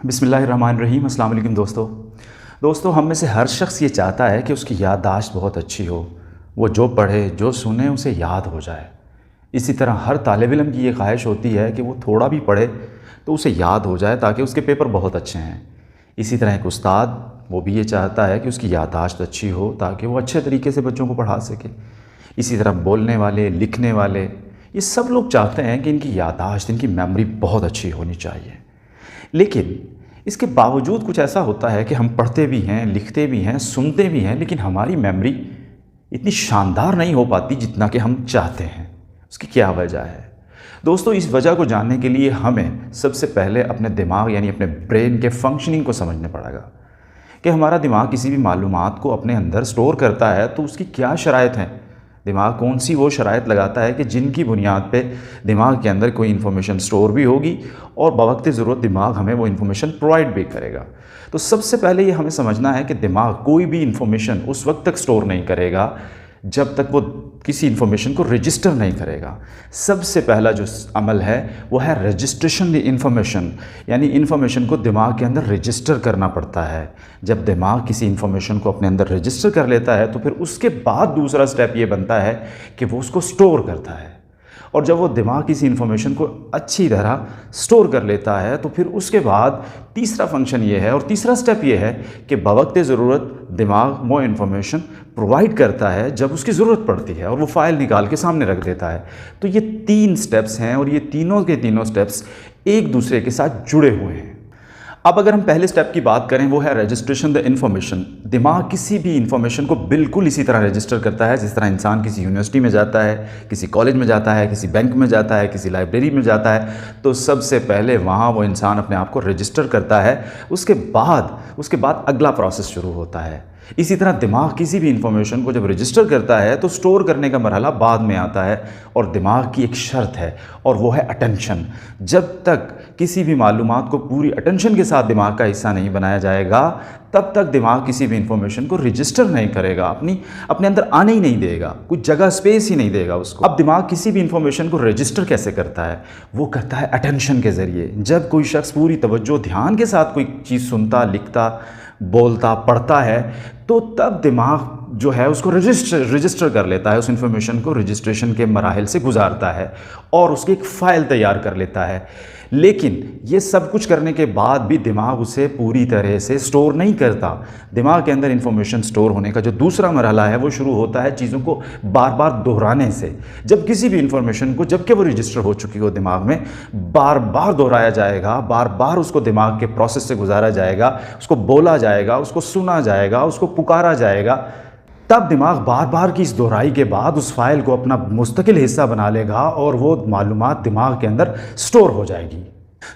बिस्मिल्लाहिर्रहमानिर्रहीम। अस्सलाम वालेकुम दोस्तों हम में से हर शख्स ये चाहता है कि उसकी याददाश्त बहुत अच्छी हो, वो जो पढ़े जो सुने उसे याद हो जाए। इसी तरह हर तालिब इल्म की ये ख्वाहिश होती है कि वो थोड़ा भी पढ़े तो उसे याद हो जाए ताकि उसके पेपर बहुत अच्छे हैं। इसी तरह एक उस्ताद वो भी ये चाहता है कि उसकी याददाश्त अच्छी हो ताकि वो अच्छे तरीके से बच्चों को पढ़ा सके। इसी तरह बोलने वाले, लिखने वाले, ये सब लोग चाहते हैं कि इनकी याददाश्त, इनकी मेमोरी बहुत अच्छी होनी चाहिए। लेकिन इसके बावजूद कुछ ऐसा होता है कि हम पढ़ते भी हैं, लिखते भी हैं, सुनते भी हैं, लेकिन हमारी मेमोरी इतनी शानदार नहीं हो पाती जितना कि हम चाहते हैं। उसकी क्या वजह है दोस्तों? इस वजह को जानने के लिए हमें सबसे पहले अपने दिमाग यानी अपने ब्रेन के फंक्शनिंग को समझना पड़ेगा कि हमारा दिमाग किसी भी मालूमात को अपने अंदर स्टोर करता है तो उसकी क्या शराइत हैं। दिमाग कौन सी वो शराइत लगाता है कि जिनकी बुनियाद पे दिमाग के अंदर कोई इन्फॉर्मेशन स्टोर भी होगी और बवक्त ज़रूरत दिमाग हमें वो इन्फॉर्मेशन प्रोवाइड भी करेगा। तो सबसे पहले ये हमें समझना है कि दिमाग कोई भी इन्फॉर्मेशन उस वक्त तक स्टोर नहीं करेगा जब तक वो किसी इन्फॉर्मेशन को रजिस्टर नहीं करेगा। सबसे पहला जो अमल है वो है रजिस्ट्रेशन द इन्फॉर्मेशन, यानी इन्फॉर्मेशन को दिमाग के अंदर रजिस्टर करना पड़ता है। जब दिमाग किसी इन्फॉर्मेशन को अपने अंदर रजिस्टर कर लेता है तो फिर उसके बाद दूसरा स्टेप ये बनता है कि वो उसको स्टोर करता है। और जब वो दिमाग किसी इन्फॉर्मेशन को अच्छी तरह स्टोर कर लेता है तो फिर उसके बाद तीसरा फंक्शन ये है और तीसरा स्टेप ये है कि बवक्त ज़रूरत दिमाग वो इन्फॉर्मेशन प्रोवाइड करता है जब उसकी ज़रूरत पड़ती है और वो फ़ाइल निकाल के सामने रख देता है। तो ये 3 स्टेप्स हैं और ये तीनों के तीनों स्टेप्स एक दूसरे के साथ जुड़े हुए हैं। अब अगर हम पहले स्टेप की बात करें वो है रजिस्ट्रेशन द इन्फॉर्मेशन। दिमाग किसी भी इन्फॉर्मेशन को बिल्कुल इसी तरह रजिस्टर करता है जिस तरह इंसान किसी यूनिवर्सिटी में जाता है, किसी कॉलेज में जाता है, किसी बैंक में जाता है, किसी लाइब्रेरी में जाता है। तो सबसे पहले वहाँ वो इंसान अपने आप को रजिस्टर करता है, उसके बाद अगला प्रोसेस शुरू होता है। इसी तरह दिमाग किसी भी इंफॉर्मेशन को जब रजिस्टर करता है तो स्टोर करने का मरहला बाद में आता है और दिमाग की एक शर्त है और वो है अटेंशन। जब तक किसी भी मालूमात को पूरी अटेंशन के साथ दिमाग का हिस्सा नहीं बनाया जाएगा तब तक दिमाग किसी भी इंफॉर्मेशन को रजिस्टर नहीं करेगा, अपने अंदर आने ही नहीं देगा, कुछ जगह स्पेस ही नहीं देगा उसको। अब दिमाग किसी भी इंफॉर्मेशन को रजिस्टर कैसे करता है? वो करता है अटेंशन के ज़रिए। जब कोई शख्स पूरी तवज्जो ध्यान के साथ कोई चीज़ सुनता, लिखता, बोलता, पढ़ता है तो तब दिमाग जो है उसको रजिस्टर कर लेता है, उस इन्फॉर्मेशन को रजिस्ट्रेशन के मराहिल से गुजारता है और उसकी एक फ़ाइल तैयार कर लेता है। लेकिन ये सब कुछ करने के बाद भी दिमाग उसे पूरी तरह से स्टोर नहीं करता। दिमाग के अंदर इन्फॉर्मेशन स्टोर होने का जो दूसरा मरहला है वो शुरू होता है चीज़ों को बार बार दोहराने से। जब किसी भी इन्फॉर्मेशन को, जबकि वो रजिस्टर हो चुकी हो दिमाग में, बार बार दोहराया जाएगा, बार बार उसको दिमाग के प्रोसेस से गुजारा जाएगा, उसको बोला जाएगा, उसको सुना जाएगा, उसको पुकारा जाएगा, तब दिमाग बार बार की इस दोहराई के बाद उस फाइल को अपना मुस्तकिल हिस्सा बना लेगा और वो मालूमात दिमाग के अंदर स्टोर हो जाएगी।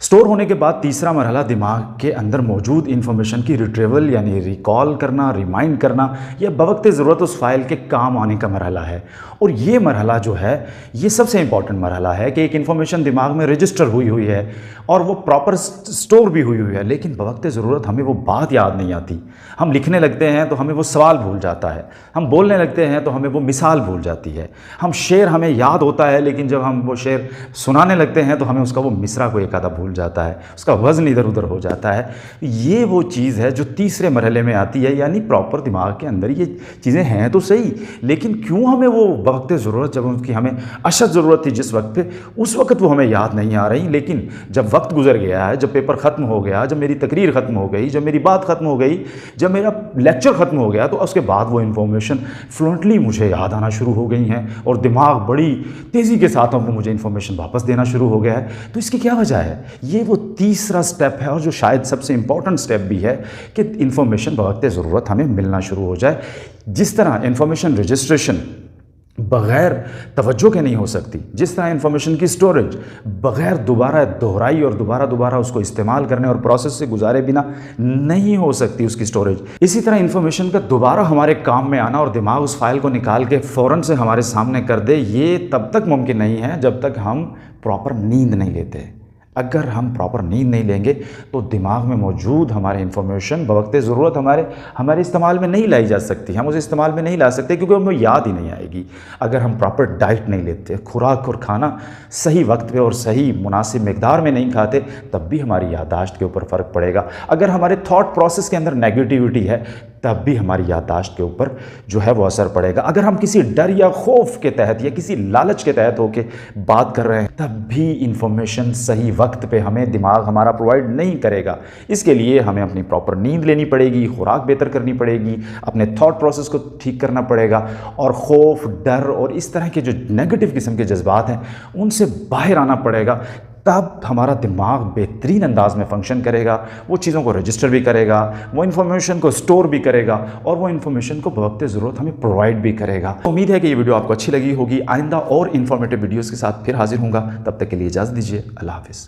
स्टोर होने के बाद तीसरा मरहला दिमाग के अंदर मौजूद इन्फॉर्मेशन की रिट्रीवल यानी रिकॉल करना, रिमाइंड करना या बवक्त ज़रूरत उस फाइल के काम आने का मरहला है। और ये मरहला जो है ये सबसे इंपॉर्टेंट मरहला है कि एक इन्फॉर्मेशन दिमाग में रजिस्टर हुई है और वो प्रॉपर स्टोर भी हुई है, लेकिन बवक्त ज़रूरत हमें वो बात याद नहीं आती। हम लिखने लगते हैं तो हमें वो सवाल भूल जाता है, हम बोलने लगते हैं तो हमें वो मिसाल भूल जाती है, हम शेर हमें याद होता है लेकिन जब हम वो शेर सुनाने लगते हैं तो हमें उसका वो मिसरा को एक आधा भूल जाता है, उसका वज़न इधर उधर हो जाता है। ये वो चीज़ है जो तीसरे मरहले में आती है, यानी प्रॉपर दिमाग के अंदर ये चीज़ें हैं तो सही, लेकिन क्यों हमें वो वक्त ज़रूरत, जब उनकी हमें अशद ज़रूरत थी जिस वक्त पे, उस वक्त वो हमें याद नहीं आ रही। लेकिन जब वक्त गुजर गया है, जब पेपर ख़त्म हो गया, जब मेरी तकरीर ख़त्म हो गई, जब मेरी बात ख़त्म हो गई, जब मेरा लेक्चर ख़त्म हो गया, तो उसके बाद वो इन्फॉर्मेशन फ्लुएंटली मुझे याद आना शुरू हो गई हैं और दिमाग बड़ी तेज़ी के साथ वो मुझे इन्फॉर्मेशन वापस देना शुरू हो गया है। तो इसकी क्या वजह है? ये वो तीसरा स्टेप है और जो शायद सबसे इंपॉर्टेंट स्टेप भी है कि इन्फॉर्मेशन बवक्त ज़रूरत हमें मिलना शुरू हो जाए। जिस तरह इन्फॉर्मेशन रजिस्ट्रेशन बग़ैर तवज्जो के नहीं हो सकती, जिस तरह इन्फॉर्मेशन की स्टोरेज बग़ैर दोबारा दोहराई और दोबारा उसको इस्तेमाल करने और प्रोसेस से गुजारे बिना नहीं हो सकती उसकी स्टोरेज, इसी तरह इन्फॉर्मेशन का दोबारा हमारे काम में आना और दिमाग उस फाइल को निकाल के फ़ौरन से हमारे सामने कर दे, ये तब तक मुमकिन नहीं है जब तक हम प्रॉपर नींद नहीं लेते। अगर हम प्रॉपर नींद नहीं लेंगे तो दिमाग में मौजूद हमारे इन्फॉर्मेशन बवक़्ते ज़रूरत हमारे इस्तेमाल में नहीं लाई जा सकती, हम उसे इस्तेमाल में नहीं ला सकते क्योंकि हमें याद ही नहीं आएगी। अगर हम प्रॉपर डाइट नहीं लेते, खुराक और खाना सही वक्त पे और सही मुनासिब मिकदार में नहीं खाते, तब भी हमारी याददाश्त के ऊपर फ़र्क पड़ेगा। अगर हमारे थॉट प्रोसेस के अंदर नेगेटिविटी है, तब भी हमारी याददाश्त के ऊपर जो है वो असर पड़ेगा। अगर हम किसी डर या खौफ के तहत या किसी लालच के तहत होकर बात कर रहे हैं, तब भी इंफॉर्मेशन सही वक्त पे हमें दिमाग हमारा प्रोवाइड नहीं करेगा। इसके लिए हमें अपनी प्रॉपर नींद लेनी पड़ेगी, खुराक बेहतर करनी पड़ेगी, अपने थॉट प्रोसेस को ठीक करना पड़ेगा और खौफ, डर और इस तरह के जो नेगेटिव किस्म के जज्बात हैं उनसे बाहर आना पड़ेगा। तब हमारा दिमाग बेहतरीन अंदाज में फंक्शन करेगा, वो चीज़ों को रजिस्टर भी करेगा, वो इन्फॉर्मेशन को स्टोर भी करेगा और वो इन्फॉर्मेशन को बवक़्ते ज़रूरत हमें प्रोवाइड भी करेगा। उम्मीद है कि ये वीडियो आपको अच्छी लगी होगी। आइंदा और इन्फॉर्मेटिव वीडियोज़ के साथ फिर हाजिर होऊंगा। तब तक के लिए इजाज़त दीजिए। अल्लाह हाफ़िज़।